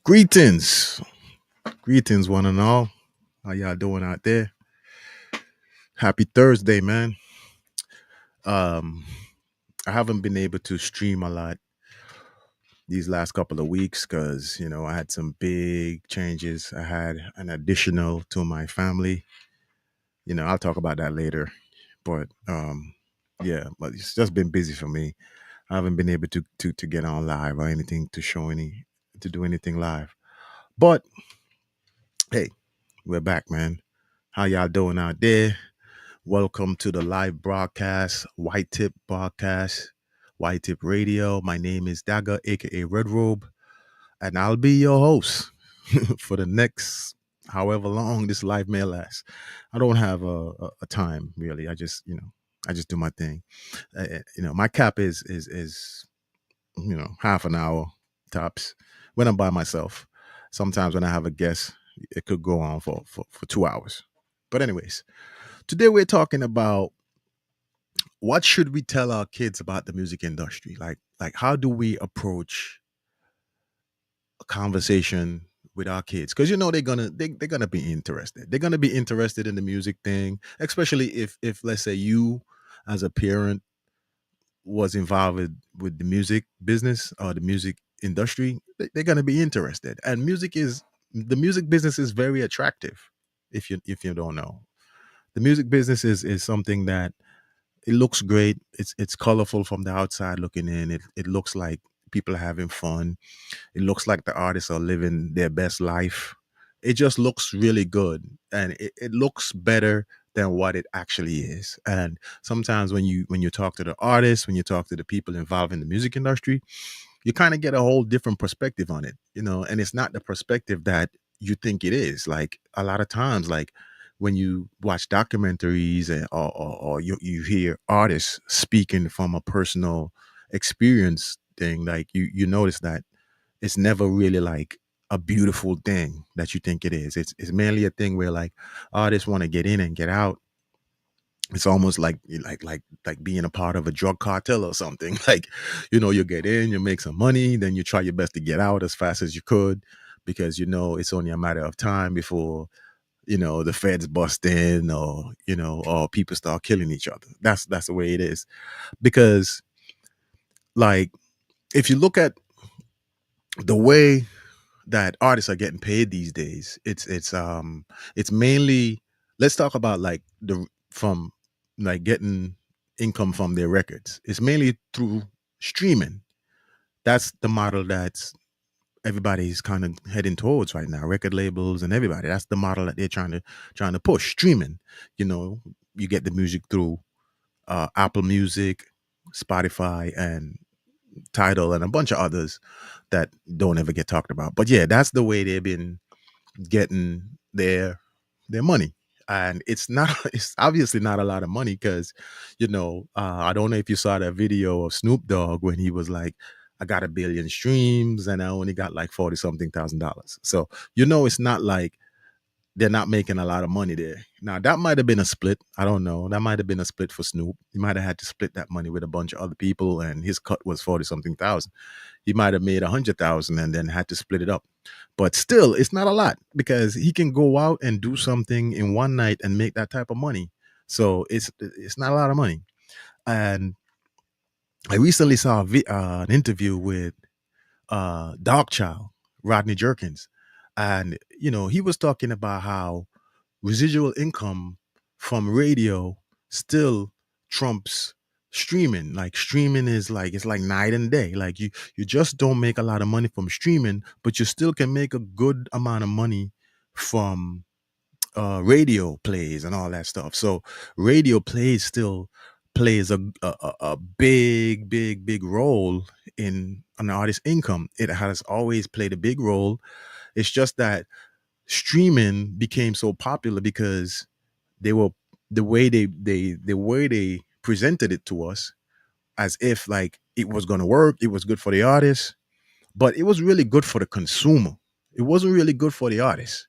Greetings, greetings, one and all. How y'all doing out there? Happy Thursday, man. Um, I haven't been able to stream a lot these last couple of weeks because I had some big changes. I had an additional to my family. I'll talk about that later. But yeah, but it's just been busy for me. I haven't been able to get on live or anything to do anything live. But hey, we're back, man. How y'all doing out there? Welcome to the live broadcast, YTIP broadcast, YTIP radio. My name is Dagger, aka Red Robe, and I'll be your host for the next however long this live may last. I don't have a time really. I just do my thing. My cap is half an hour tops when I'm by myself. Sometimes when I have a guest, it could go on for 2 hours. But anyways, today we're talking about what should we tell our kids about the music industry, like how do we approach a conversation with our kids, because they're gonna be interested, in the music thing, especially if let's say you as a parent was involved with the music business or the music industry. They're gonna be interested, and the music business is very attractive. If you don't know, the music business is something that it looks great. It's colorful from the outside looking in. It looks like people are having fun. It looks like the artists are living their best life. It just looks really good, and it looks better than what it actually is. And sometimes when you talk to the artists, when you talk to the people involved in the music industry, you kind of get a whole different perspective on it. And it's not the perspective that you think it is. Like a lot of times, like when you watch documentaries or you hear artists speaking from a personal experience thing, like you notice that it's never really like a beautiful thing that you think it is. It's mainly a thing where like artists want to get in and get out. It's almost like being a part of a drug cartel or something. Like, you get in, you make some money, then you try your best to get out as fast as you could, because it's only a matter of time before the feds bust in, or people start killing each other. That's the way it is. Because like if you look at the way that artists are getting paid these days, it's mainly, let's talk about like the from like getting income from their records. It's mainly through streaming. That's the model that's everybody's kind of heading towards right now. Record labels and everybody. That's the model that they're trying to push. Streaming. You know, you get the music through Apple Music, Spotify, and Tidal, and a bunch of others that don't ever get talked about. But yeah, that's the way they've been getting their money. And it's obviously not a lot of money, because I don't know if you saw that video of Snoop Dogg when he was like, I got 1 billion streams and I only got like 40 something thousand dollars. So it's not like they're not making a lot of money there. Now that might have been a split. I don't know. That might have been a split for Snoop. He might have had to split that money with a bunch of other people, and his cut was 40 something thousand. He might have made 100,000 and then had to split it up. But still, it's not a lot, because he can go out and do something in one night and make that type of money. So it's not a lot of money. And I recently saw an interview with Dog Child, Rodney Jerkins, and he was talking about how residual income from radio still trumps streaming. Like streaming is like, it's like night and day. Like you just don't make a lot of money from streaming, but you still can make a good amount of money from radio plays and all that stuff. So radio plays still plays a big role in an artist's income. It has always played a big role. It's just that streaming became so popular because they were the way they presented it to us, as if like it was going to work, it was good for the artist, but it was really good for the consumer. It wasn't really good for the artist.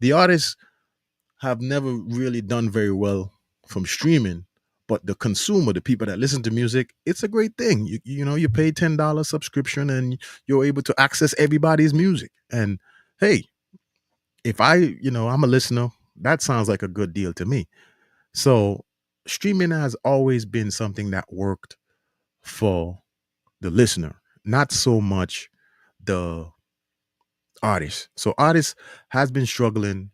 The artists have never really done very well from streaming, but the consumer, the people that listen to music, it's a great thing. You pay $10 subscription and you're able to access everybody's music. And hey, if I'm a listener, that sounds like a good deal to me. So streaming has always been something that worked for the listener, not so much the artist. So artists has been struggling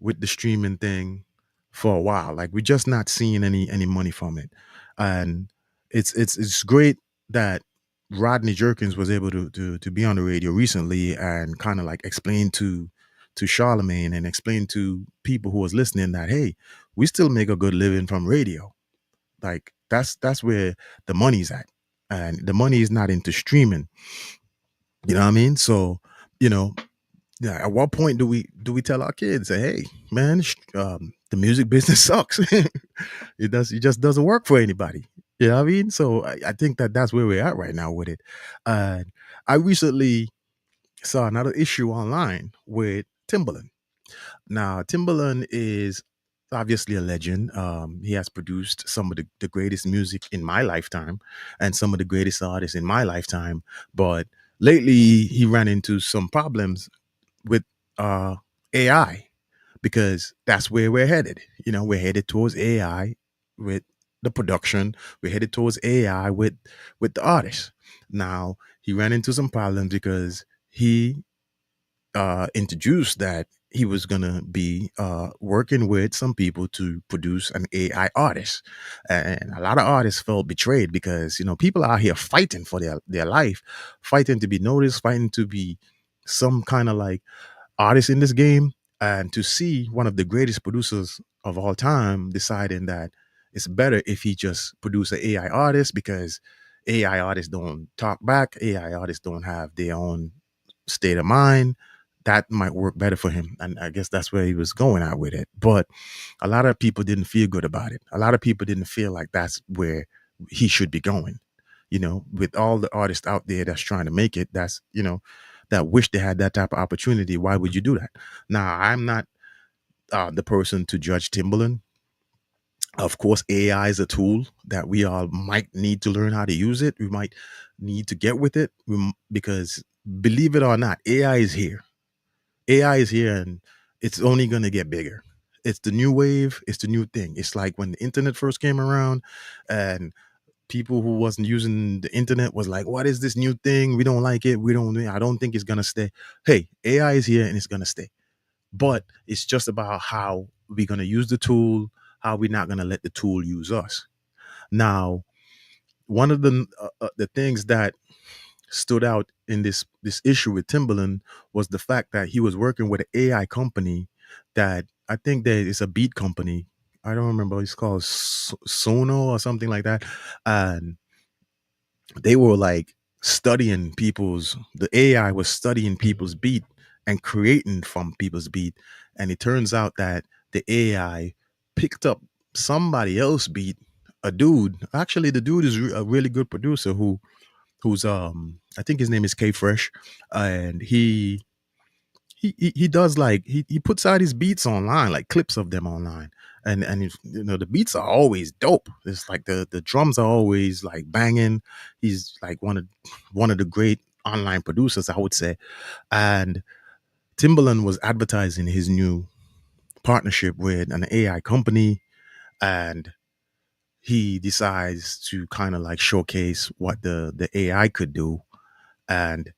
with the streaming thing for a while. Like we're just not seeing any money from it. And it's great that Rodney Jerkins was able to be on the radio recently and kind of like explain to Charlemagne and explain to people who was listening that hey, we still make a good living from radio. Like that's where the money's at. And the money is not into streaming. You know what I mean? So, you know, yeah, at what point do we tell our kids, say, hey, man, the music business sucks. It just doesn't work for anybody. You know what I mean? So I think that that's where we're at right now with it. Uh, I recently saw another issue online with Timbaland. Now, Timbaland is obviously a legend. He has produced some of the greatest music in my lifetime and some of the greatest artists in my lifetime. But lately, he ran into some problems with uh, AI because that's where we're headed. We're headed towards AI with the production. We're headed towards AI with the artists. Now, he ran into some problems because he introduced that he was gonna be working with some people to produce an AI artist, and a lot of artists felt betrayed because people are out here fighting for their life, fighting to be noticed, fighting to be some kind of like artist in this game, and to see one of the greatest producers of all time deciding that it's better if he just produce an AI artist because AI artists don't talk back, AI artists don't have their own state of mind. That might work better for him. And I guess that's where he was going at with it. But a lot of people didn't feel good about it. A lot of people didn't feel like that's where he should be going. With all the artists out there that's trying to make it, that wish they had that type of opportunity. Why would you do that? Now, I'm not the person to judge Timbaland. Of course, AI is a tool that we all might need to learn how to use it. We might need to get with it because believe it or not, AI is here. AI is here and it's only going to get bigger. It's the new wave. It's the new thing. It's like when the internet first came around and people who wasn't using the internet was like, what is this new thing? We don't like it. I don't think it's going to stay. Hey, AI is here and it's going to stay. But it's just about how we're going to use the tool, how we're not going to let the tool use us. Now, one of the things that stood out in this issue with Timbaland was the fact that he was working with an AI company that I think that is a beat company. I don't remember. It's called Sono or something like that, and they were like studying the AI was studying people's beat and creating from people's beat, and it turns out that the AI picked up somebody else beat, a dude. Actually, the dude is a really good producer who's I think his name is K Fresh, and he does like he puts out his beats online, like clips of them online, and the beats are always dope. It's like the drums are always like banging. He's like one of the great online producers, I would say. And Timbaland was advertising his new partnership with an AI company, and he decides to kind of like showcase what the AI could do, and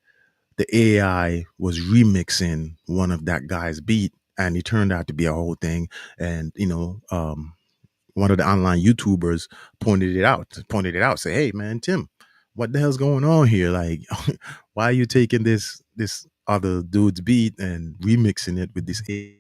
the AI was remixing one of that guy's beat, and it turned out to be a whole thing. And one of the online YouTubers pointed it out, say, "Hey, man, Tim, what the hell's going on here? Like, why are you taking this other dude's beat and remixing it with this AI?"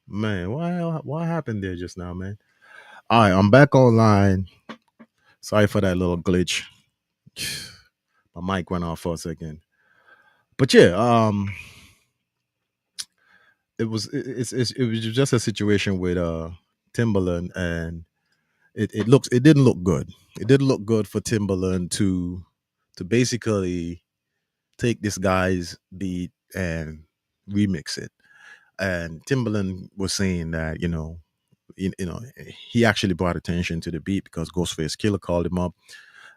Man, what happened there just now, man? All right, I'm back online. Sorry for that little glitch. My mic went off for a second. But yeah, it was just a situation with Timberland, and it didn't look good. It didn't look good for Timberland to basically take this guy's beat and remix it. And Timberland was saying that, you know, he actually brought attention to the beat because Ghostface Killer called him up,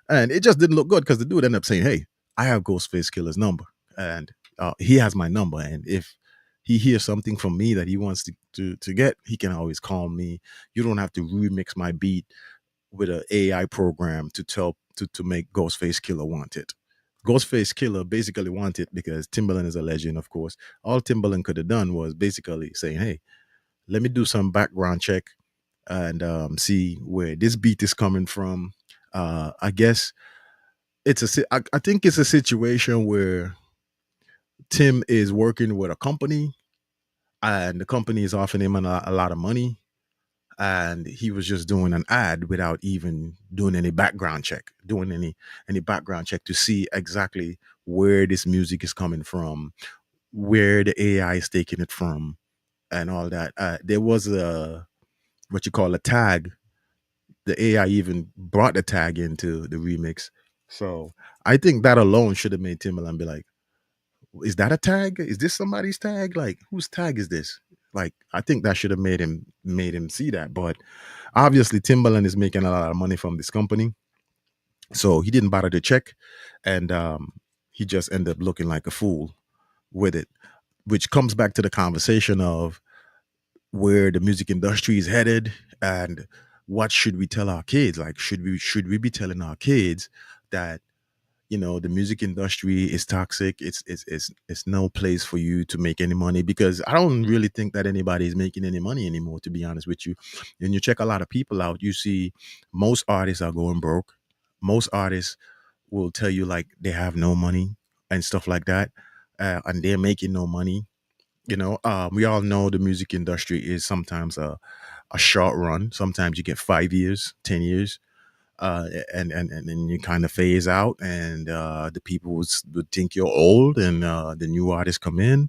and it just didn't look good because the dude ended up saying, "Hey, I have Ghostface Killer's number, and he has my number, and if he hears something from me that he wants to get, he can always call me. You don't have to remix my beat with an AI program to tell to make Ghostface Killer want it." Ghostface Killer basically want it because Timberland is a legend, of course. All Timberland could have done was basically saying, "Hey, let me do some background check and see where this beat is coming from." I guess I think it's a situation where Tim is working with a company, and the company is offering him a lot of money, and he was just doing an ad without even doing any background check, doing any background check to see exactly where this music is coming from, where the AI is taking it from, and all that. There was a what you call a tag. The AI even brought the tag into the remix. So I think that alone should have made Timbaland be like, "Is that a tag? Is this somebody's tag? Like, whose tag is this?" Like, I think that should have made him see that. But obviously, Timbaland is making a lot of money from this company, so he didn't bother to check, and he just ended up looking like a fool with it, which comes back to the conversation of where the music industry is headed, and what should we tell our kids. Like, should we be telling our kids that, the music industry is toxic? It's no place for you to make any money, because I don't really think that anybody is making any money anymore, to be honest with you. And you check a lot of people out, you see most artists are going broke. Most artists will tell you like they have no money and stuff like that, and they're making no money. We all know the music industry is sometimes a short run. Sometimes you get 5 years, 10 years, and then you kind of phase out, and the people would think you're old, and the new artists come in.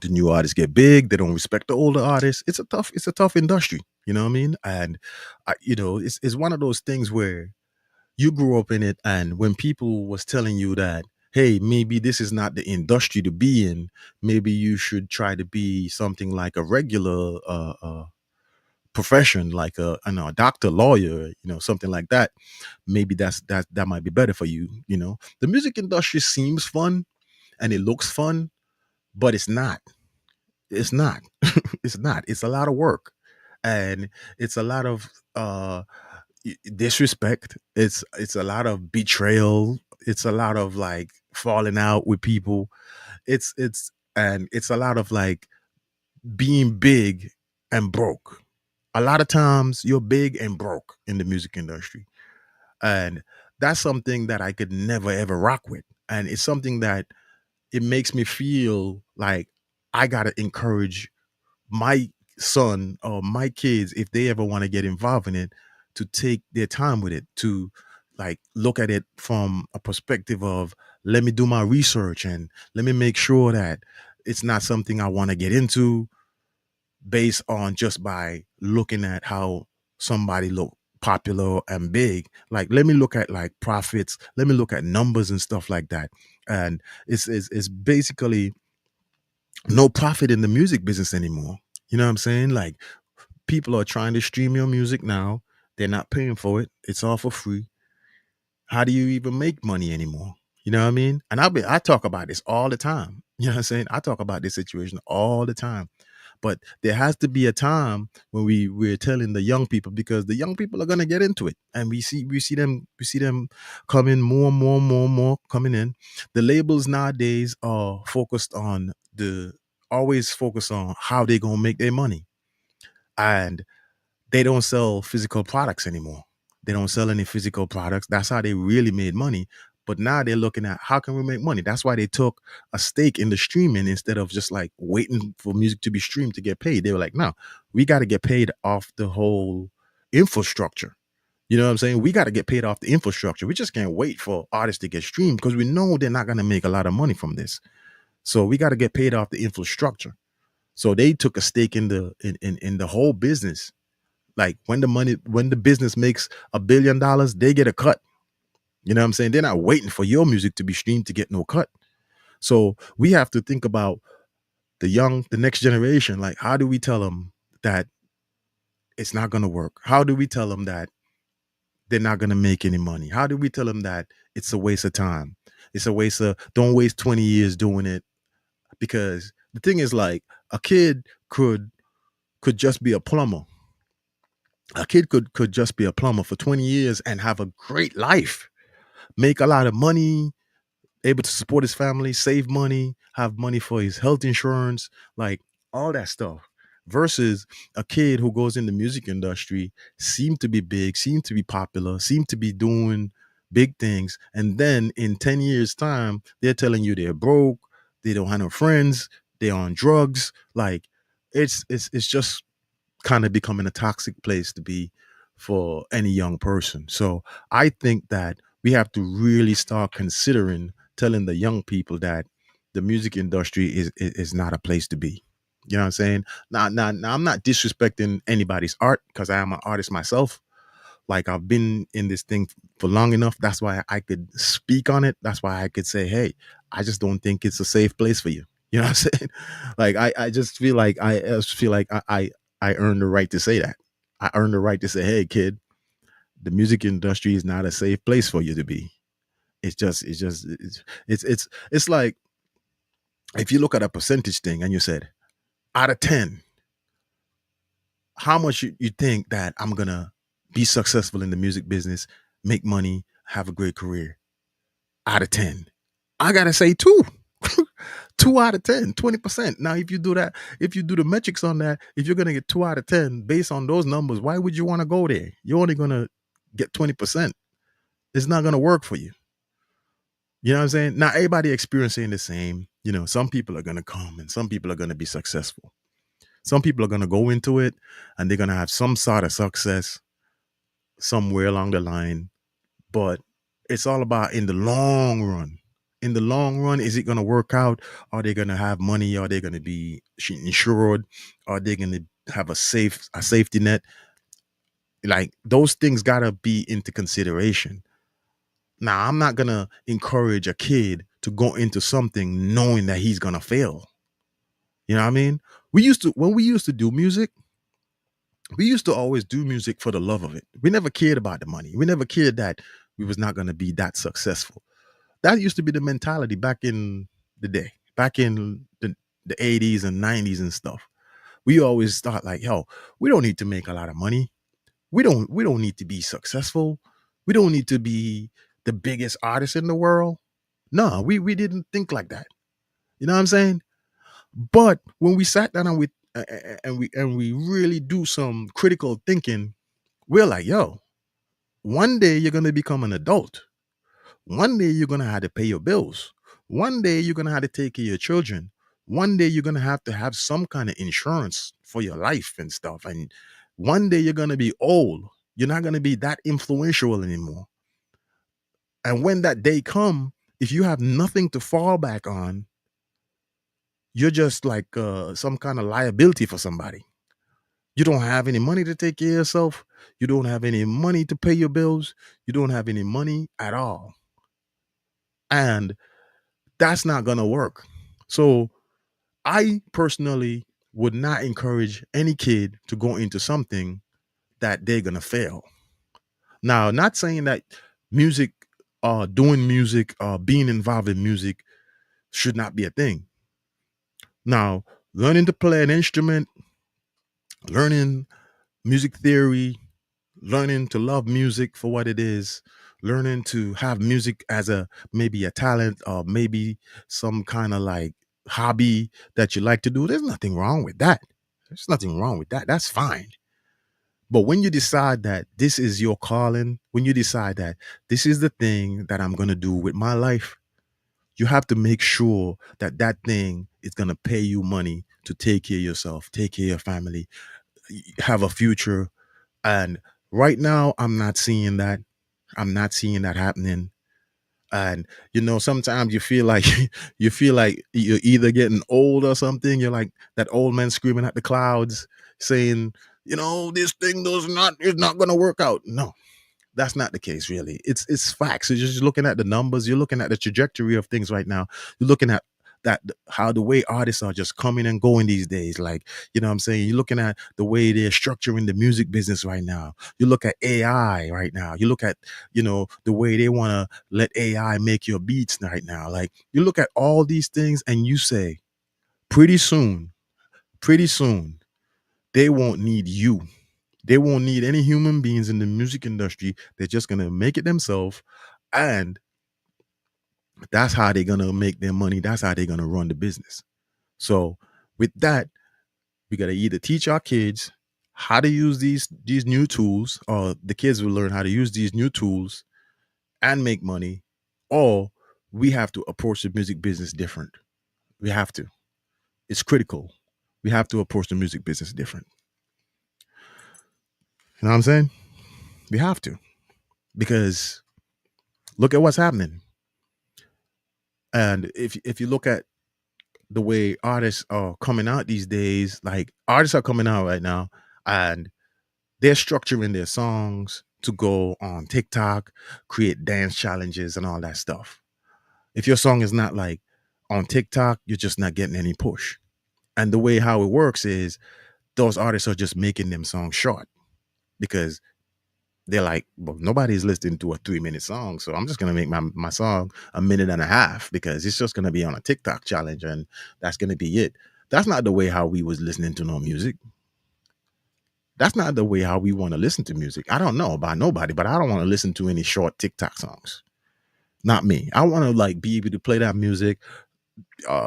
The new artists get big. They don't respect the older artists. It's a tough industry. You know what I mean? And it's one of those things where you grew up in it, and when people was telling you that, hey, maybe this is not the industry to be in, maybe you should try to be something like a regular profession, like a doctor, lawyer, something like that. Maybe that might be better for you. The music industry seems fun and it looks fun, but it's not it's not. It's a lot of work, and it's a lot of disrespect. It's a lot of betrayal. It's a lot of like falling out with people. It's a lot of like being big and broke. A lot of times you're big and broke in the music industry, and that's something that I could never ever rock with. And it's something that it makes me feel like I gotta encourage my son or my kids, if they ever want to get involved in it, to take their time with it, to like look at it from a perspective of, let me do my research and let me make sure that it's not something I want to get into based on just by looking at how somebody look popular and big. Like, let me look at like profits, let me look at numbers and stuff like that. And it's basically no profit in the music business anymore. You know what I'm saying? Like, people are trying to stream your music now. They're not paying for it. It's all for free. How do you even make money anymore? You know what I mean? And I talk about this all the time. You know what I'm saying? I talk about this situation all the time. But there has to be a time when we're telling the young people, because the young people are gonna get into it. And we see them coming more and more and more and more coming in. The labels nowadays are focused on the always focus on how they gonna make their money. And they don't sell physical products anymore. They don't sell any physical products. That's how they really made money. But now they're looking at how can we make money. That's why they took a stake in the streaming instead of just like waiting for music to be streamed to get paid. They were like, no, we got to get paid off the whole infrastructure. You know what I'm saying? We got to get paid off the infrastructure. We just can't wait for artists to get streamed because we know they're not going to make a lot of money from this. So we got to get paid off the infrastructure. So they took a stake in in the whole business. Like when the business makes $1 billion, they get a cut. You know what I'm saying? They're not waiting for your music to be streamed to get no cut. So we have to think about the next generation. Like, how do we tell them that it's not going to work? How do we tell them that they're not going to make any money? How do we tell them that it's a waste of time? It's a waste of, don't waste 20 years doing it. Because the thing is, like, a kid could just be a plumber. A kid could just be a plumber for 20 years and have a great life, make a lot of money, able to support his family, save money, have money for his health insurance, like all that stuff. Versus a kid who goes in the music industry, seem to be big, seem to be popular, seem to be doing big things, and then in 10 years' time, they're telling you they're broke, they don't have no friends, they're on drugs. Like it's just kind of becoming a toxic place to be for any young person. So I think that we have to really start considering telling the young people that the music industry is not a place to be. You know what I'm saying? Now I'm not disrespecting anybody's art because I am an artist myself. Like, I've been in this thing for long enough. That's why I could speak on it. That's why I could say, hey, I just don't think it's a safe place for you. You know what I'm saying? Like, I just feel like I earned the right to say that. I earned the right to say, hey, kid, the music industry is not a safe place for you to be. It's like, if you look at a percentage thing and you said, out of 10, how much you think that I'm gonna be successful in the music business, make money, have a great career? Out of 10, I gotta say two. 2 out of 10, 20%. Now, if you do that, if you do the metrics on that, if you're gonna get 2 out of 10 based on those numbers, why would you want to go there? You're only gonna get 20%. It's not gonna work for you. You know what I'm saying? Not everybody experiencing the same. You know, some people are gonna come and some people are gonna be successful. Some people are gonna go into it and they're gonna have some sort of success somewhere along the line. But it's all about in the long run. In the long run, is it gonna work out? Are they gonna have money? Are they gonna be insured? Are they gonna have a safety net? Like, those things gotta be into consideration. Now, I'm not gonna encourage a kid to go into something knowing that he's gonna fail. You know what I mean? When we used to do music, we used to always do music for the love of it. We never cared about the money. We never cared that we was not gonna be that successful. That used to be the mentality back in the day, back in the 80s and 90s and stuff. We always thought like, yo, we don't need to make a lot of money. We don't need to be successful. We don't need to be the biggest artist in the world. No, we didn't think like that. You know what I'm saying? But when we sat down and we really do some critical thinking, we're like, yo, one day you're gonna become an adult. One day you're gonna have to pay your bills. One day you're gonna have to take care of your children. One day you're gonna have to have some kind of insurance for your life and stuff. And one day you're gonna be old. You're not gonna be that influential anymore. And when that day come, if you have nothing to fall back on, you're just like some kind of liability for somebody. You don't have any money to take care of yourself. You don't have any money to pay your bills. You don't have any money at all. And that's not going to work. So I personally would not encourage any kid to go into something that they're going to fail. Now, not saying that music, doing music, being involved in music should not be a thing. Now, learning to play an instrument, learning music theory, learning to love music for what it is, learning to have music as a maybe a talent or maybe some kind of like hobby that you like to do. There's nothing wrong with that. There's nothing wrong with that. That's fine. But when you decide that this is your calling, when you decide that this is the thing that I'm going to do with my life, you have to make sure that that thing is going to pay you money to take care of yourself, take care of your family, have a future. And right now, I'm not seeing that. I'm not seeing that happening. And sometimes you feel like you feel like you're either getting old or something. You're like that old man screaming at the clouds, saying, this thing does not is not going to work out. No, that's not the case, really. It's facts. You're just looking at the numbers. You're looking at the trajectory of things right now. You're looking at that how the way artists are just coming and going these days. Like, what I'm saying? You're looking at the way they're structuring the music business right now. You look at AI right now. You look at, the way they want to let AI make your beats right now. Like, you look at all these things and you say, pretty soon, pretty soon, they won't need you. They won't need any human beings in the music industry. They're just gonna make it themselves, and that's how they're gonna make their money. That's how they're gonna run the business. So, with that, we gotta either teach our kids how to use these new tools, or the kids will learn how to use these new tools and make money, or we have to approach the music business different. We have to. It's critical. We have to approach the music business different. You know what I'm saying? We have to, because look at what's happening. And if you look at the way artists are coming out these days, like artists are coming out right now and they're structuring their songs to go on TikTok, create dance challenges and all that stuff. If your song is not like on TikTok, you're just not getting any push. And the way how it works is those artists are just making them songs short, because they're like, well, nobody's listening to a 3-minute song, so I'm just gonna make my song a minute and a half, because it's just gonna be on a TikTok challenge, and that's gonna be it. That's not the way how we was listening to no music. That's not the way how we want to listen to music. I don't know about nobody, but I don't want to listen to any short TikTok songs. Not me. I want to like be able to play that music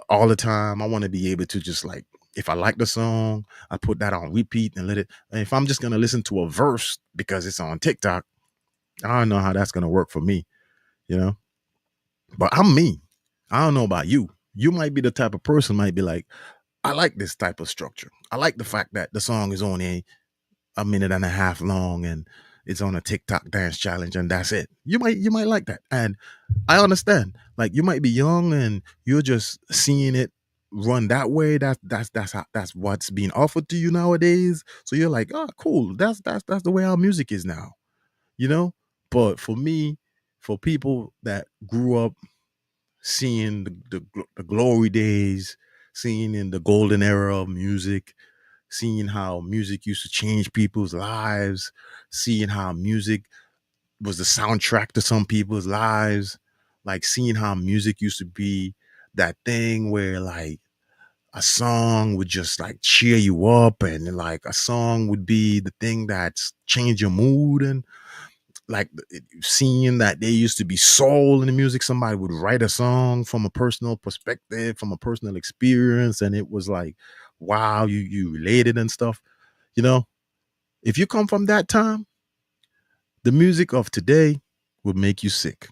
all the time. I want to be able to just like, if I like the song, I put that on repeat and let it. And if I'm just gonna listen to a verse because it's on TikTok, I don't know how that's gonna work for me, you know. But I'm me. I don't know about you. You might be the type of person might be like, I like this type of structure. I like the fact that the song is only a minute and a half long and it's on a TikTok dance challenge and that's it. You might like that. And I understand. Like you might be young and you're just seeing it run that way. That's what's being offered to you nowadays. So you're like, oh cool. That's the way our music is now, you know? But for me, for people that grew up seeing the glory days, seeing in the golden era of music, seeing how music used to change people's lives, seeing how music was the soundtrack to some people's lives, like seeing how music used to be that thing where like a song would just like cheer you up, and like a song would be the thing that's change your mood. And like seeing that there used to be soul in the music, somebody would write a song from a personal perspective, from a personal experience, and it was like, wow, you related and stuff, you know. If you come from that time, the music of today would make you sick,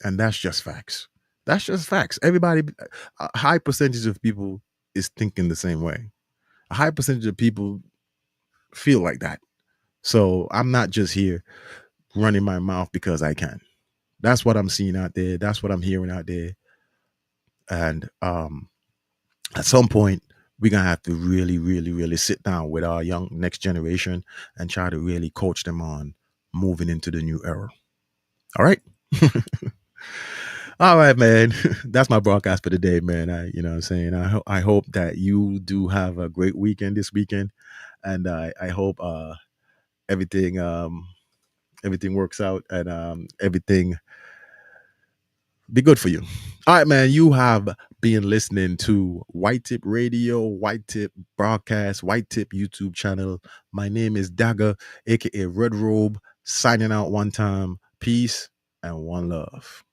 and that's just facts. That's just facts. Everybody, a high percentage of people is thinking the same way. A high percentage of people feel like that. So I'm not just here running my mouth because I can. That's what I'm seeing out there. That's what I'm hearing out there. And at some point, we're gonna have to really, really, really sit down with our young next generation and try to really coach them on moving into the new era. All right. All right, man. That's my broadcast for the day, man. You know what I'm saying? I hope that you do have a great weekend this weekend. And I hope everything everything works out, and everything be good for you. All right, man. You have been listening to White Tip Radio, White Tip Broadcast, White Tip YouTube channel. My name is Dagger, aka Red Robe, signing out one time. Peace and one love.